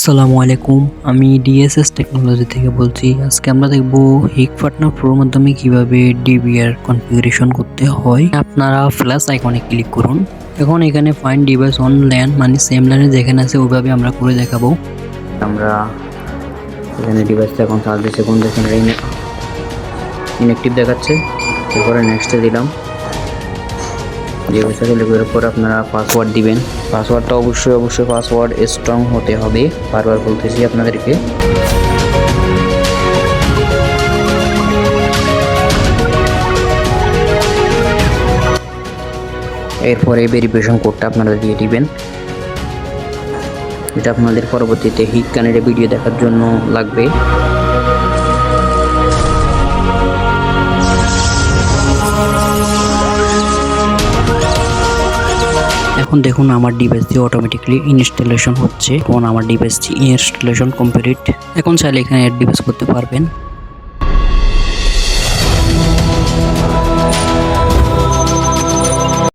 আসসালামু আলাইকুম, আমি ডিএসএস টেকনোলজি থেকে বলছি। আজকে আমরা দেখব হিক পার্টনার প্রোর মাধ্যমে কিভাবে ডিবিআর কনফিগারেশন করতে হয়। আপনারা প্লাস আইকনে ক্লিক করুন। এখন এখানে ফাইন্ড ডিভাইস অন ল্যান মানে সেম ল্যানে যেখানে আছে ওইভাবে আমরা করে দেখাবো। আমরা এখানে ডিভাইসটা এখন 30 সেকেন্ড দেখেন ইনঅ্যাক্টিভ দেখাচ্ছে। এরপরে নেক্সটে দিলাম। ডিভাইসটা ক্লিক করার পর আপনারা পাসওয়ার্ড দিবেন। পাসওয়ার্ডটা অবশ্যই পাসওয়ার্ড স্ট্রং হতে হবে, বারবার বলতেছি আপনাদেরকে। এরপরে ভেরিফিকেশন কোডটা আপনারা দিয়ে দিবেন। এটা আপনাদের পরবর্তীতে হিক কানেক্টের ভিডিও দেখার জন্য লাগবে। এখন দেখুন আমার ডিভাইসটি অটোমেটিকলি ইনস্টলেশন হচ্ছে। এখন আমার ডিভাইসটি ইনস্টলেশন কমপ্লিট। এখন চাইলে এখানে অ্যাড ডিভাইস করতে পারবেন।